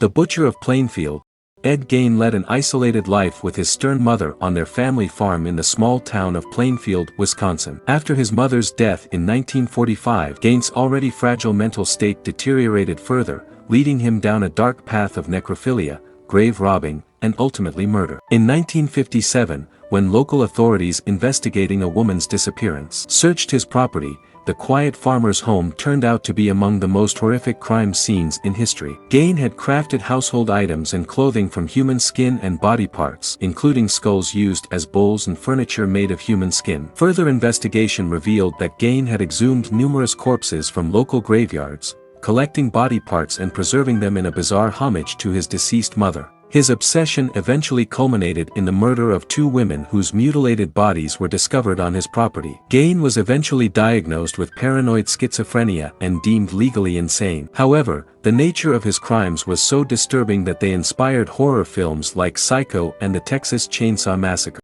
The Butcher of Plainfield, Ed Gein led an isolated life with his stern mother on their family farm in the small town of Plainfield, Wisconsin. After his mother's death in 1945, Gein's already fragile mental state deteriorated further, leading him down a dark path of necrophilia, grave robbing, and ultimately murder. In 1957, when local authorities investigating a woman's disappearance searched his property, the quiet farmer's home turned out to be among the most horrific crime scenes in history. Gein had crafted household items and clothing from human skin and body parts, including skulls used as bowls and furniture made of human skin. Further investigation revealed that Gein had exhumed numerous corpses from local graveyards, collecting body parts and preserving them in a bizarre homage to his deceased mother. His obsession eventually culminated in the murder of 2 women whose mutilated bodies were discovered on his property. Gein was eventually diagnosed with paranoid schizophrenia and deemed legally insane. However, the nature of his crimes was so disturbing that they inspired horror films like Psycho and the Texas Chainsaw Massacre.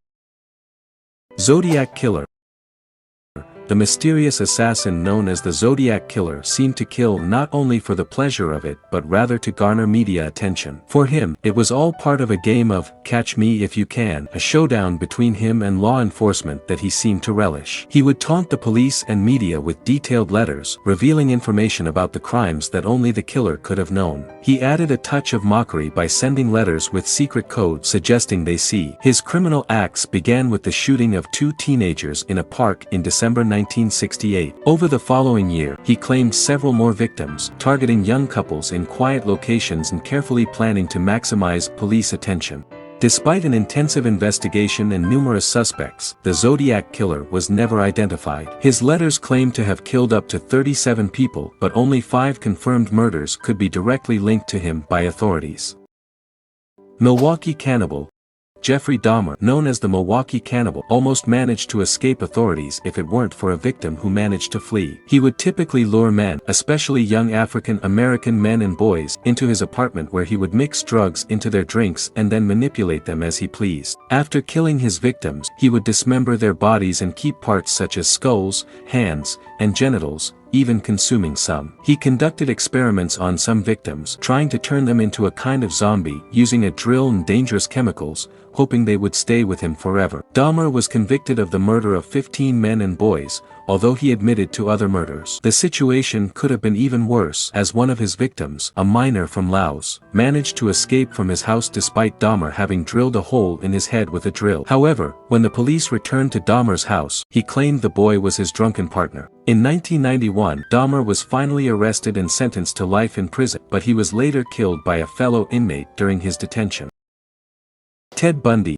Zodiac Killer. The mysterious assassin known as the Zodiac Killer seemed to kill not only for the pleasure of it but rather to garner media attention. For him, it was all part of a game of catch me if you can, a showdown between him and law enforcement that he seemed to relish. He would taunt the police and media with detailed letters, revealing information about the crimes that only the killer could have known. He added a touch of mockery by sending letters with secret code suggesting they see. His criminal acts began with the shooting of 2 teenagers in a park in December 1968. Over the following year, he claimed several more victims, targeting young couples in quiet locations and carefully planning to maximize police attention. Despite an intensive investigation and numerous suspects, the Zodiac Killer was never identified. His letters claimed to have killed up to 37 people, but only 5 confirmed murders could be directly linked to him by authorities. Milwaukee Cannibal. Jeffrey Dahmer, known as the Milwaukee Cannibal, almost managed to escape authorities if it weren't for a victim who managed to flee. He would typically lure men, especially young African American men and boys, into his apartment where he would mix drugs into their drinks and then manipulate them as he pleased. After killing his victims, he would dismember their bodies and keep parts such as skulls, hands, and genitals, even consuming some. He conducted experiments on some victims, trying to turn them into a kind of zombie using a drill and dangerous chemicals, hoping they would stay with him forever. Dahmer was convicted of the murder of 15 men and boys, although he admitted to other murders. The situation could have been even worse, as one of his victims, a minor from Laos, managed to escape from his house despite Dahmer having drilled a hole in his head with a drill. However, when the police returned to Dahmer's house, he claimed the boy was his drunken partner. In 1991, Dahmer was finally arrested and sentenced to life in prison, but he was later killed by a fellow inmate during his detention. Ted Bundy.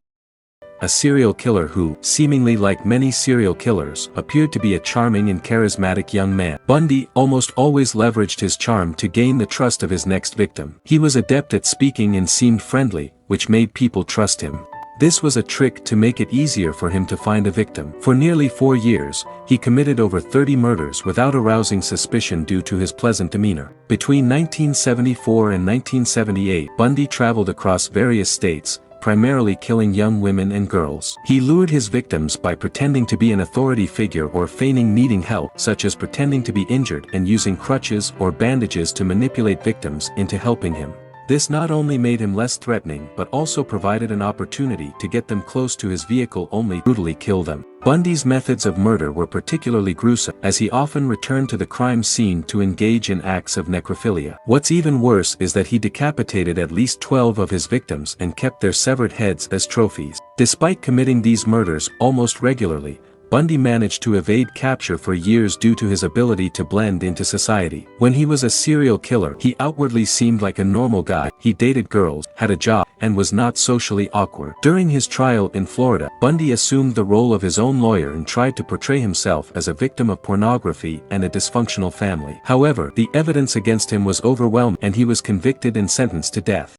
A serial killer who, seemingly like many serial killers, appeared to be a charming and charismatic young man. Bundy almost always leveraged his charm to gain the trust of his next victim. He was adept at speaking and seemed friendly, which made people trust him. This was a trick to make it easier for him to find a victim. For nearly 4 years, he committed over 30 murders without arousing suspicion due to his pleasant demeanor. Between 1974 and 1978, Bundy traveled across various states, primarily killing young women and girls. He lured his victims by pretending to be an authority figure or feigning needing help, such as pretending to be injured and using crutches or bandages to manipulate victims into helping him. This not only made him less threatening but also provided an opportunity to get them close to his vehicle only to brutally kill them. Bundy's methods of murder were particularly gruesome, as he often returned to the crime scene to engage in acts of necrophilia. What's even worse is that he decapitated at least 12 of his victims and kept their severed heads as trophies. Despite committing these murders almost regularly, Bundy managed to evade capture for years due to his ability to blend into society. When he was a serial killer, he outwardly seemed like a normal guy. He dated girls, had a job, and was not socially awkward. During his trial in Florida, Bundy assumed the role of his own lawyer and tried to portray himself as a victim of pornography and a dysfunctional family. However, the evidence against him was overwhelming, and he was convicted and sentenced to death.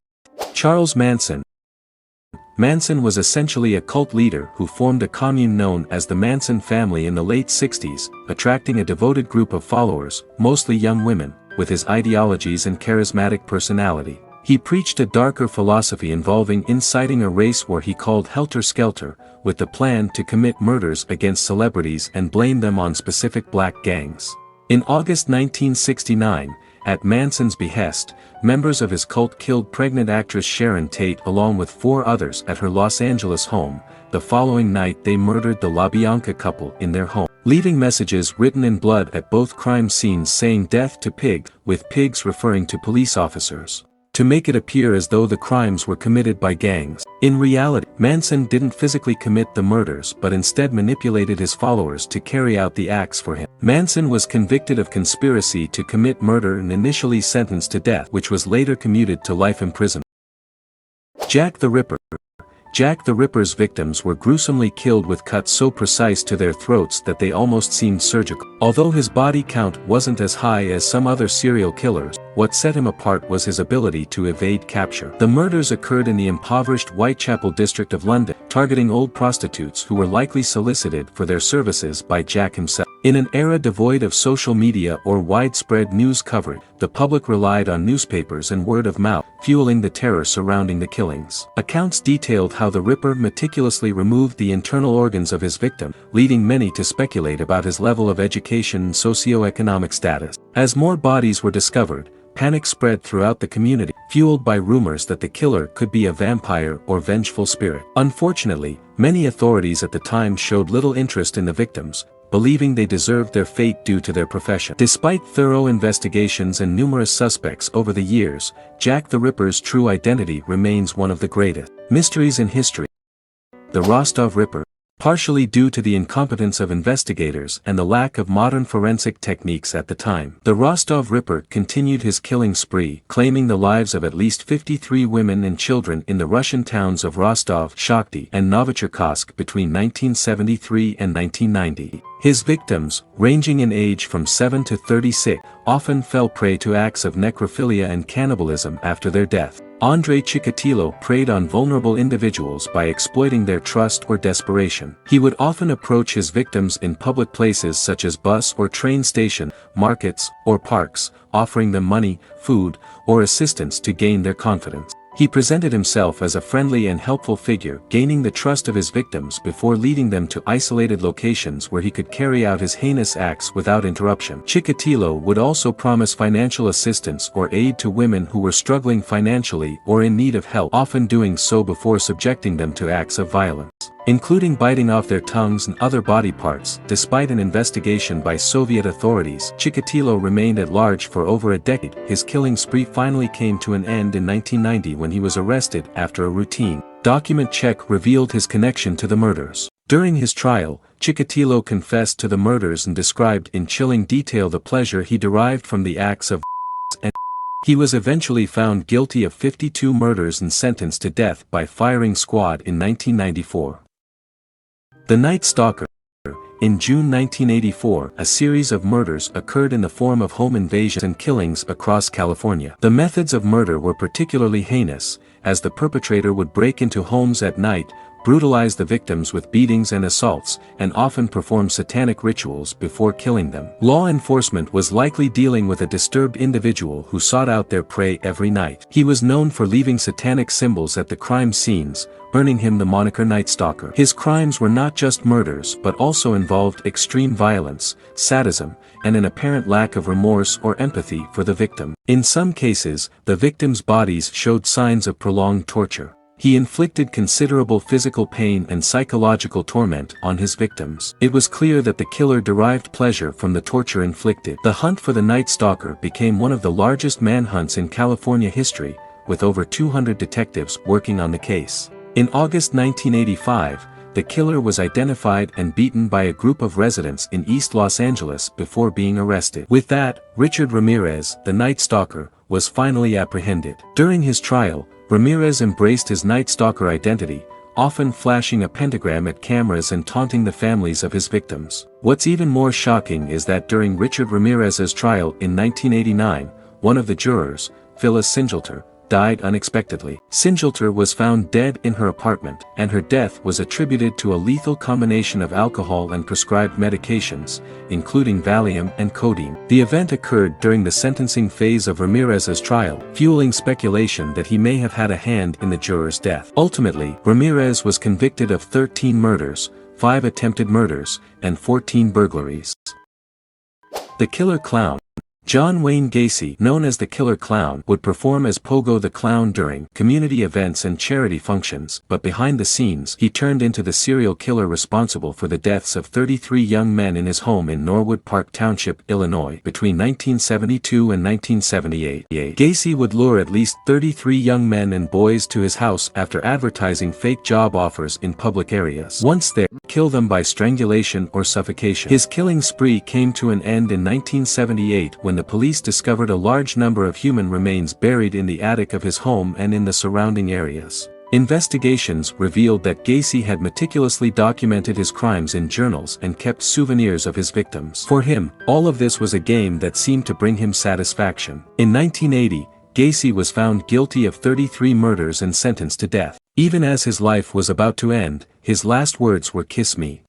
Charles Manson. Manson was essentially a cult leader who formed a commune known as the Manson family in the late 60s, attracting a devoted group of followers, mostly young women, with his ideologies and charismatic personality. He preached a darker philosophy involving inciting a race war he called Helter Skelter, with the plan to commit murders against celebrities and blame them on specific black gangs. In August 1969, At Manson's behest, members of his cult killed pregnant actress Sharon Tate along with 4 others at her Los Angeles home. The following night they murdered the LaBianca couple in their home, leaving messages written in blood at both crime scenes saying "Death to Pig," with pigs referring to police officers, to make it appear as though the crimes were committed by gangs. In reality, Manson didn't physically commit the murders but instead manipulated his followers to carry out the acts for him. Manson was convicted of conspiracy to commit murder and initially sentenced to death, which was later commuted to life imprisonment. Jack the Ripper. Jack the Ripper's victims were gruesomely killed with cuts so precise to their throats that they almost seemed surgical. Although his body count wasn't as high as some other serial killers, what set him apart was his ability to evade capture. The murders occurred in the impoverished Whitechapel district of London, targeting old prostitutes who were likely solicited for their services by Jack himself. In an era devoid of social media or widespread news coverage, the public relied on newspapers and word of mouth, fueling the terror surrounding the killings. Accounts detailed how the Ripper meticulously removed the internal organs of his victim, leading many to speculate about his level of education and socioeconomic status. As more bodies were discovered, panic spread throughout the community, fueled by rumors that the killer could be a vampire or vengeful spirit. Unfortunately, many authorities at the time showed little interest in the victims, believing they deserved their fate due to their profession. Despite thorough investigations and numerous suspects over the years, Jack the Ripper's true identity remains one of the greatest mysteries in history. The Rostov Ripper. Partially due to the incompetence of investigators and the lack of modern forensic techniques at the time, the Rostov Ripper continued his killing spree, claiming the lives of at least 53 women and children in the Russian towns of Rostov, Shakhty, and Novicherkassk between 1973 and 1990. His victims, ranging in age from 7 to 36, often fell prey to acts of necrophilia and cannibalism after their death. Andrei Chikatilo preyed on vulnerable individuals by exploiting their trust or desperation. He would often approach his victims in public places such as bus or train station, markets, or parks, offering them money, food, or assistance to gain their confidence. He presented himself as a friendly and helpful figure, gaining the trust of his victims before leading them to isolated locations where he could carry out his heinous acts without interruption. Chikatilo would also promise financial assistance or aid to women who were struggling financially or in need of help, often doing so before subjecting them to acts of violence, including biting off their tongues and other body parts. Despite an investigation by Soviet authorities, Chikatilo remained at large for over a decade. His killing spree finally came to an end in 1990 when he was arrested after a routine document check revealed his connection to the murders. During his trial, Chikatilo confessed to the murders and described in chilling detail the pleasure he derived from the acts of and he was eventually found guilty of 52 murders and sentenced to death by firing squad in 1994. The Night Stalker. In June 1984, a series of murders occurred in the form of home invasions and killings across California. The methods of murder were particularly heinous, as the perpetrator would break into homes at night, brutalize the victims with beatings and assaults, and often perform satanic rituals before killing them. Law enforcement was likely dealing with a disturbed individual who sought out their prey every night. He was known for leaving satanic symbols at the crime scenes, earning him the moniker Night Stalker. His crimes were not just murders but also involved extreme violence, sadism, and an apparent lack of remorse or empathy for the victim. In some cases, the victims' bodies showed signs of prolonged torture. He inflicted considerable physical pain and psychological torment on his victims. It was clear that the killer derived pleasure from the torture inflicted. The hunt for the Night Stalker became one of the largest manhunts in California history, with over 200 detectives working on the case. In August 1985, the killer was identified and beaten by a group of residents in East Los Angeles before being arrested. With that, Richard Ramirez, the Night Stalker, was finally apprehended. During his trial, Ramirez embraced his Night Stalker identity, often flashing a pentagram at cameras and taunting the families of his victims. What's even more shocking is that during Richard Ramirez's trial in 1989, one of the jurors, Phyllis Singleton, died unexpectedly. Singleton was found dead in her apartment, and her death was attributed to a lethal combination of alcohol and prescribed medications, including Valium and codeine. The event occurred during the sentencing phase of Ramirez's trial, fueling speculation that he may have had a hand in the juror's death. Ultimately, Ramirez was convicted of 13 murders, 5 attempted murders, and 14 burglaries. The Killer Clown. John Wayne Gacy, known as the Killer Clown, would perform as Pogo the Clown during community events and charity functions, but behind the scenes, he turned into the serial killer responsible for the deaths of 33 young men in his home in Norwood Park Township, Illinois, between 1972 and 1978. Gacy would lure at least 33 young men and boys to his house after advertising fake job offers in public areas. Once there, kill them by strangulation or suffocation. His killing spree came to an end in 1978 when the police discovered a large number of human remains buried in the attic of his home and in the surrounding areas. Investigations revealed that Gacy had meticulously documented his crimes in journals and kept souvenirs of his victims. For him, all of this was a game that seemed to bring him satisfaction. In 1980, Gacy was found guilty of 33 murders and sentenced to death. Even as his life was about to end, his last words were "Kiss me."